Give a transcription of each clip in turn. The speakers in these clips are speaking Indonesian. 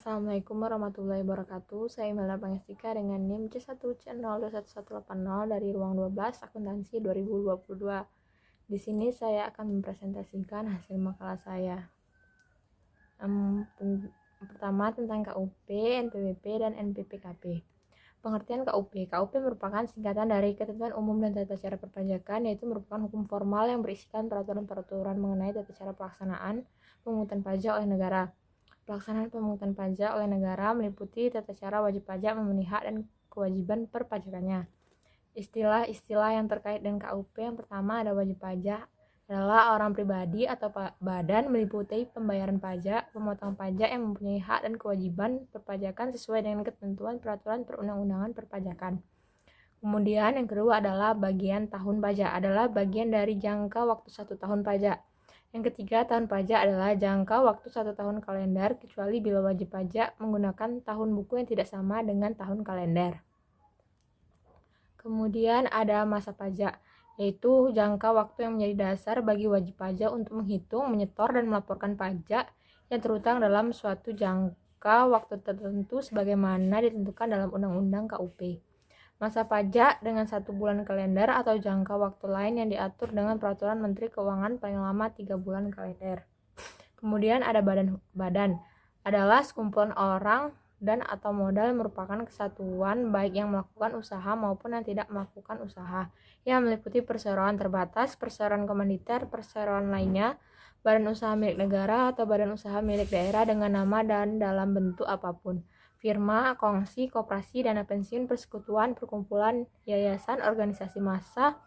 Assalamualaikum warahmatullahi wabarakatuh. Saya Imelda Pangestika dengan NIM C1C02180 dari ruang 12 akuntansi 2022. Di sini saya akan mempresentasikan hasil makalah saya. Pertama tentang KUP, NPWP, dan NPPKP. Pengertian KUP. KUP merupakan singkatan dari Ketentuan Umum dan Tata Cara Perpajakan, yaitu merupakan hukum formal yang berisikan peraturan-peraturan mengenai tata cara pelaksanaan pemungutan pajak oleh negara. Pelaksanaan pemungutan pajak oleh negara meliputi tata cara wajib pajak memenuhi hak dan kewajiban perpajakannya. Istilah-istilah yang terkait dengan KUP yang pertama ada wajib pajak adalah orang pribadi atau badan meliputi pembayaran pajak, pemotong pajak yang mempunyai hak dan kewajiban perpajakan sesuai dengan ketentuan peraturan perundang-undangan perpajakan. Kemudian yang kedua adalah bagian tahun pajak, adalah bagian dari jangka waktu 1 tahun pajak. Yang ketiga, tahun pajak adalah jangka waktu 1 tahun kalender, kecuali bila wajib pajak menggunakan tahun buku yang tidak sama dengan tahun kalender. Kemudian ada masa pajak, yaitu jangka waktu yang menjadi dasar bagi wajib pajak untuk menghitung, menyetor, dan melaporkan pajak yang terutang dalam suatu jangka waktu tertentu sebagaimana ditentukan dalam Undang-Undang KUP. Masa pajak dengan 1 bulan kalender atau jangka waktu lain yang diatur dengan Peraturan Menteri Keuangan paling lama 3 bulan kalender. Kemudian ada badan adalah sekumpulan orang dan atau modal merupakan kesatuan baik yang melakukan usaha maupun yang tidak melakukan usaha, yang meliputi perseroan terbatas, perseroan komanditer, perseroan lainnya, badan usaha milik negara atau badan usaha milik daerah dengan nama dan dalam bentuk apapun, firma, kongsi, koperasi, dana pensiun, persekutuan, perkumpulan, yayasan, organisasi massa,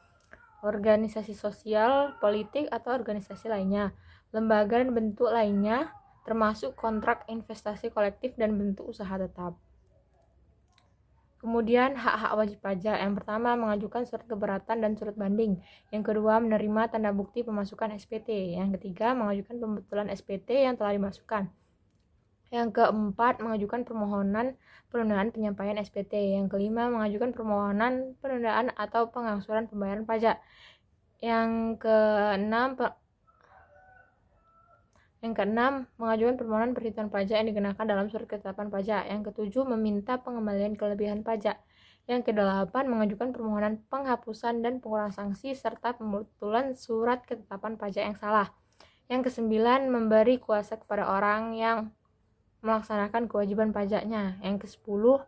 organisasi sosial, politik, atau organisasi lainnya, lembaga dan bentuk lainnya, termasuk kontrak investasi kolektif dan bentuk usaha tetap. Kemudian hak-hak wajib pajak. Yang pertama, mengajukan surat keberatan dan surat banding. Yang kedua, menerima tanda bukti pemasukan SPT. Yang ketiga, mengajukan pembetulan SPT yang telah dimasukkan. Yang keempat, mengajukan permohonan penundaan penyampaian SPT. Yang kelima, mengajukan permohonan penundaan atau pengangsuran pembayaran pajak. Yang keenam, mengajukan permohonan perhitungan pajak yang dikenakan dalam surat ketetapan pajak. Yang ketujuh, meminta pengembalian kelebihan pajak. Yang kedelapan, mengajukan permohonan penghapusan dan pengurangan sanksi serta pembetulan surat ketetapan pajak yang salah. Yang kesembilan, memberi kuasa kepada orang yang melaksanakan kewajiban pajaknya. Yang ke-10,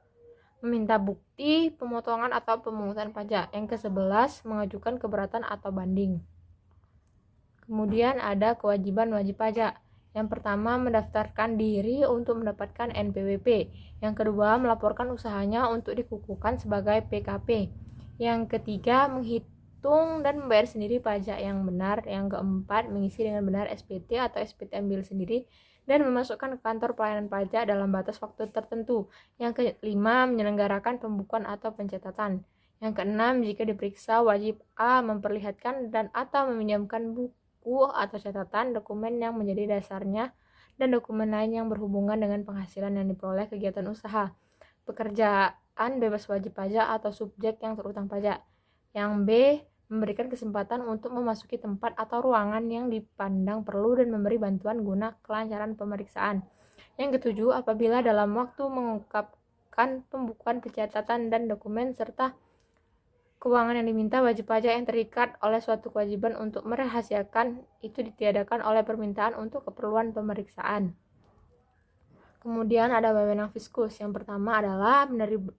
meminta bukti pemotongan atau pemungutan pajak. Yang ke-11, mengajukan keberatan atau banding. Kemudian ada kewajiban wajib pajak. Yang pertama, mendaftarkan diri untuk mendapatkan NPWP. Yang kedua, melaporkan usahanya untuk dikukuhkan sebagai PKP. Yang ketiga, menghitung dan membayar sendiri pajak yang benar. Yang keempat, mengisi dengan benar SPT atau SPT ambil sendiri dan memasukkan ke kantor pelayanan pajak dalam batas waktu tertentu. Yang kelima, menyelenggarakan pembukuan atau pencatatan. Yang keenam, jika diperiksa, wajib A. memperlihatkan dan atau meminjamkan buku atau catatan, dokumen yang menjadi dasarnya, dan dokumen lain yang berhubungan dengan penghasilan yang diperoleh kegiatan usaha, pekerjaan bebas wajib pajak atau subjek yang terutang pajak. Yang B. memberikan kesempatan untuk memasuki tempat atau ruangan yang dipandang perlu dan memberi bantuan guna kelancaran pemeriksaan. Yang ketujuh, apabila dalam waktu mengungkapkan pembukuan, pencatatan, dan dokumen serta keuangan yang diminta wajib pajak yang terikat oleh suatu kewajiban untuk merahasiakan itu ditiadakan oleh permintaan untuk keperluan pemeriksaan. Kemudian ada wewenang fiskus. Yang pertama adalah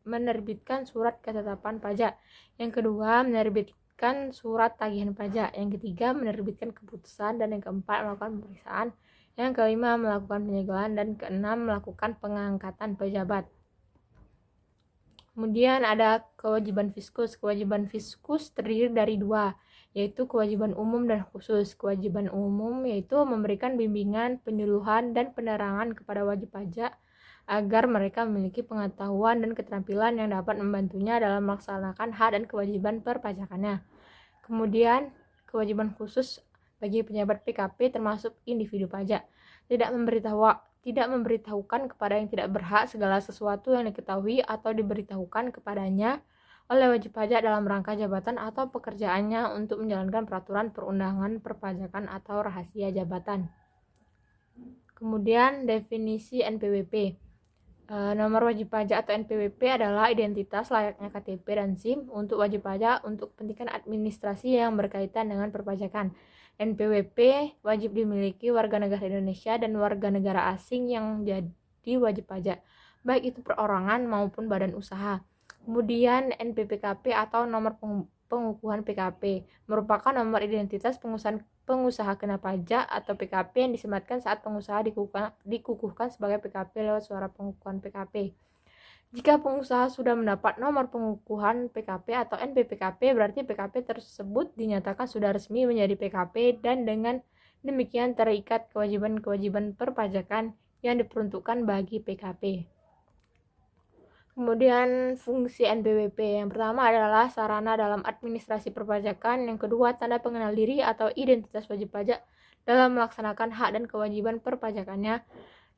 menerbitkan surat ketetapan pajak. Yang kedua, menerbitkan surat tagihan pajak. Yang ketiga, menerbitkan keputusan. Dan yang keempat, melakukan pemeriksaan. Yang kelima, melakukan penyegelan. Dan keenam, melakukan pengangkatan pejabat. Kemudian ada kewajiban fiskus. Kewajiban fiskus terdiri dari dua, yaitu kewajiban umum dan khusus. Kewajiban umum yaitu memberikan bimbingan, penyuluhan, dan penerangan kepada wajib pajak agar mereka memiliki pengetahuan dan keterampilan yang dapat membantunya dalam melaksanakan hak dan kewajiban perpajakannya. Kemudian kewajiban khusus bagi pejabat PKP termasuk individu pajak, tidak memberitahukan kepada yang tidak berhak segala sesuatu yang diketahui atau diberitahukan kepadanya oleh wajib pajak dalam rangka jabatan atau pekerjaannya untuk menjalankan peraturan perundangan perpajakan atau rahasia jabatan. Kemudian definisi NPWP. Nomor wajib pajak atau NPWP adalah identitas layaknya KTP dan SIM untuk wajib pajak untuk kepentingan administrasi yang berkaitan dengan perpajakan. NPWP wajib dimiliki warga negara Indonesia dan warga negara asing yang jadi wajib pajak, baik itu perorangan maupun badan usaha. Kemudian NPPKP atau nomor pengukuhan PKP merupakan nomor identitas pengusaha kena pajak atau PKP yang disematkan saat pengusaha dikukuhkan sebagai PKP lewat suara pengukuhan PKP. Jika pengusaha sudah mendapat nomor pengukuhan PKP atau NPPKP, berarti PKP tersebut dinyatakan sudah resmi menjadi PKP dan dengan demikian terikat kewajiban-kewajiban perpajakan yang diperuntukkan bagi PKP. Kemudian fungsi NPWP yang pertama adalah sarana dalam administrasi perpajakan, yang kedua tanda pengenal diri atau identitas wajib pajak dalam melaksanakan hak dan kewajiban perpajakannya,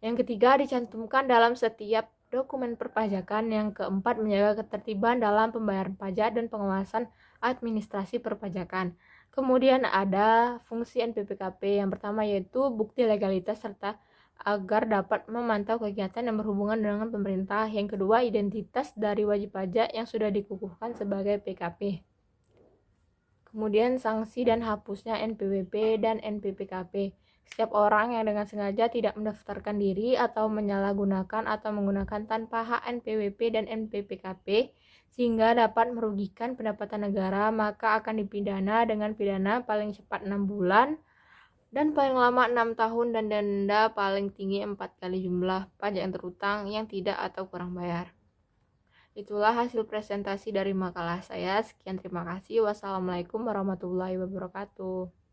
yang ketiga dicantumkan dalam setiap dokumen perpajakan, yang keempat menjaga ketertiban dalam pembayaran pajak dan pengawasan administrasi perpajakan. Kemudian ada fungsi NPPKP yang pertama yaitu bukti legalitas serta agar dapat memantau kegiatan yang berhubungan dengan pemerintah. Yang kedua, identitas dari wajib pajak yang sudah dikukuhkan sebagai PKP. Kemudian sanksi dan hapusnya NPWP dan NPPKP. Setiap orang yang dengan sengaja tidak mendaftarkan diri atau menyalahgunakan atau menggunakan tanpa hak NPWP dan NPPKP sehingga dapat merugikan pendapatan negara, maka akan dipidana dengan pidana paling cepat 6 bulan dan paling lama 6 tahun dan denda paling tinggi 4 kali jumlah pajak yang terutang yang tidak atau kurang bayar. Itulah hasil presentasi dari makalah saya. Sekian, terima kasih. Wassalamualaikum warahmatullahi wabarakatuh.